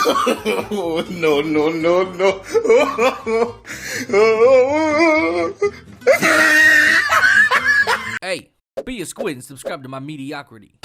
No, no, no, no. Hey, be a squid and subscribe to my mediocrity.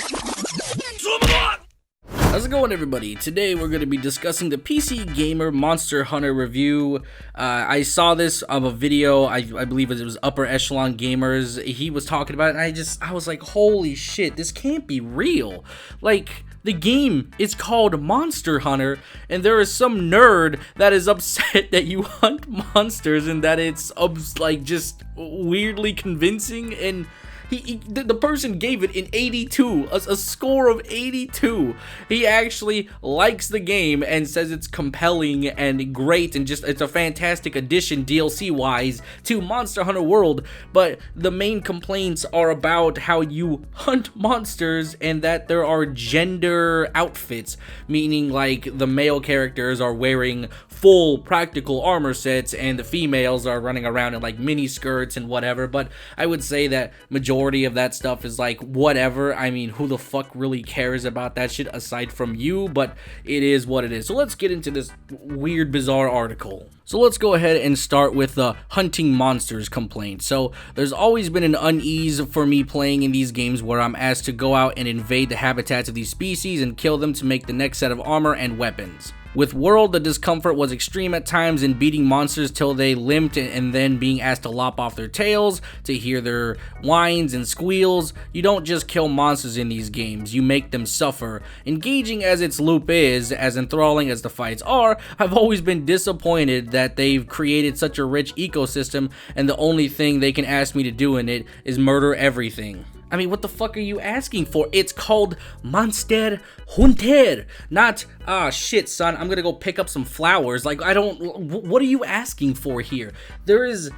How's it going, everybody? Today we're going to be discussing the PC Gamer Monster Hunter review. I saw this of a video, I believe it was Upper Echelon Gamers. He was talking about it, and I was like, holy shit, this can't be real. Like, the game is called Monster Hunter, and there is some nerd that is upset that you hunt monsters and that it's like just weirdly convincing, and the person gave it an 82, a score of 82. He actually likes the game and says it's compelling and great and just it's a fantastic addition DLC wise to Monster Hunter World, but the main complaints are about how you hunt monsters and that there are gender outfits, meaning like the male characters are wearing full practical armor sets and the females are running around in like mini skirts and whatever. But I would say that majority of that stuff is like whatever. I mean, who the fuck really cares about that shit aside from you? But it is what it is. So let's get into this weird, bizarre article. So let's go ahead and start with the hunting monsters complaint. So there's always been an unease for me playing in these games where I'm asked to go out and invade the habitats of these species and kill them to make the next set of armor and weapons. With World, the discomfort was extreme at times in beating monsters till they limped and then being asked to lop off their tails to hear their whines and squeals. You don't just kill monsters in these games, you make them suffer. Engaging as its loop is, as enthralling as the fights are, I've always been disappointed that they've created such a rich ecosystem and the only thing they can ask me to do in it is murder everything. I mean, what the fuck are you asking for? It's called Monster Hunter, not, shit, son, I'm gonna go pick up some flowers. Like, what are you asking for here? This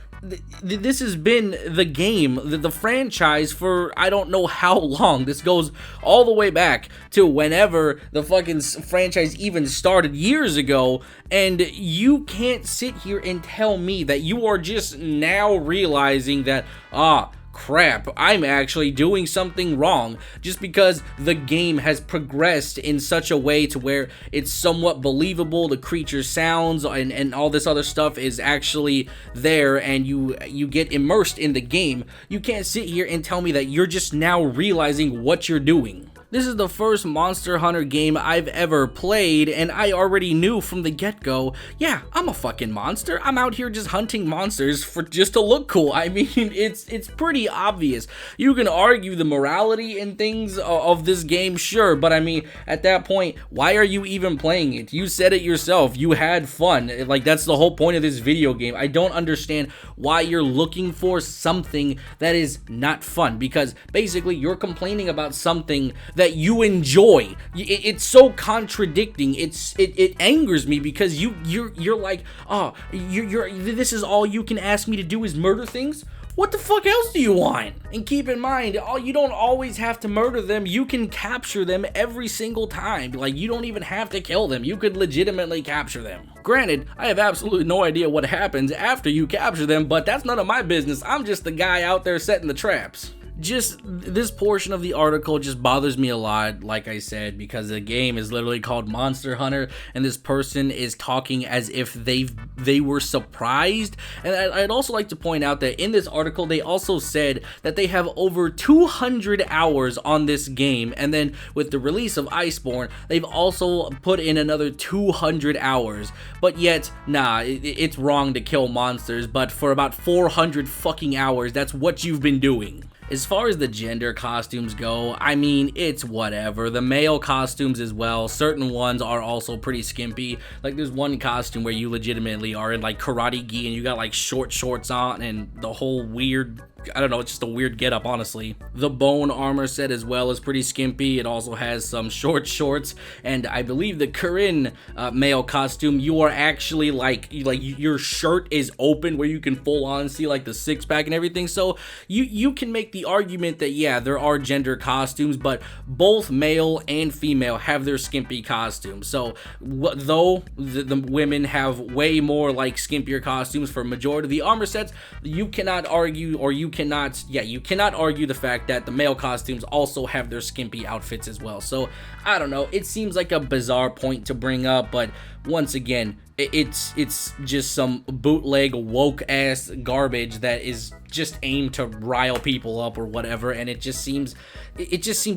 has been the game, the franchise for I don't know how long. This goes all the way back to whenever the fucking franchise even started years ago, and you can't sit here and tell me that you are just now realizing that, crap, I'm actually doing something wrong just because the game has progressed in such a way to where it's somewhat believable, the creature sounds and all this other stuff is actually there, and you get immersed in the game. You can't sit here and tell me that you're just now realizing what you're doing. This is the first Monster Hunter game I've ever played, and I already knew from the get-go, yeah, I'm a fucking monster. I'm out here just hunting monsters for just to look cool. I mean, it's pretty obvious. You can argue the morality and things of this game, sure, but I mean, at that point, why are you even playing it? You said it yourself. You had fun. Like, that's the whole point of this video game. I don't understand why you're looking for something that is not fun, because basically you're complaining about something that you enjoy. It's so contradicting. It angers me because you're like, this is all you can ask me to do is murder things? What the fuck else do you want? And keep in mind, you don't always have to murder them. You can capture them every single time. Like, you don't even have to kill them. You could legitimately capture them. Granted, I have absolutely no idea what happens after you capture them, but that's none of my business. I'm just the guy out there setting the traps. Just this portion of the article just bothers me a lot, like I said, because the game is literally called Monster Hunter and this person is talking as if they were surprised. And I'd also like to point out that in this article they also said that they have over 200 hours on this game, and then with the release of Iceborn they've also put in another 200 hours. But yet, nah, it's wrong to kill monsters, but for about 400 fucking hours that's what you've been doing. As far as the gender costumes go, I mean, it's whatever. The male costumes as well, certain ones are also pretty skimpy. Like, there's one costume where you legitimately are in like karate gi and you got like short shorts on and the whole weird, I don't know, it's just a weird getup, honestly. The bone armor set as well is pretty skimpy. It also has some short shorts, and I believe the Korean male costume, you are actually like your shirt is open where you can full on see like the six pack and everything. So you can make the argument that yeah, there are gender costumes, but both male and female have their skimpy costumes. So though the women have way more like skimpier costumes for majority of the armor sets, you cannot argue or you cannot argue the fact that the male costumes also have their skimpy outfits as well. So I don't know, it seems like a bizarre point to bring up, but once again, it's just some bootleg woke ass garbage that is just aimed to rile people up or whatever, and it just seems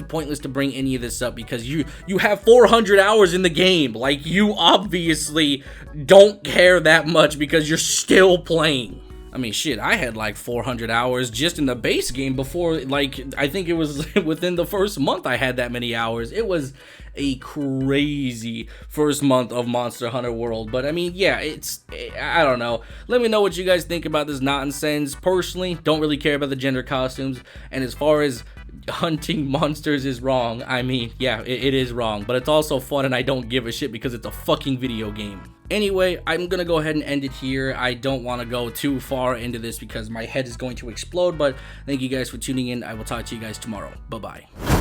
pointless to bring any of this up because you have 400 hours in the game. Like, you obviously don't care that much because you're still playing. I mean, shit, I had like 400 hours just in the base game before, like, I think it was within the first month I had that many hours. It was a crazy first month of Monster Hunter World. But I mean, yeah, I don't know. Let me know what you guys think about this nonsense. Personally, don't really care about the gender costumes. And as far as hunting monsters is wrong, I mean, yeah, it is wrong, but it's also fun and I don't give a shit because it's a fucking video game. Anyway, I'm gonna go ahead and end it here. I don't want to go too far into this because my head is going to explode, but thank you guys for tuning in. I will talk to you guys tomorrow. Bye-bye.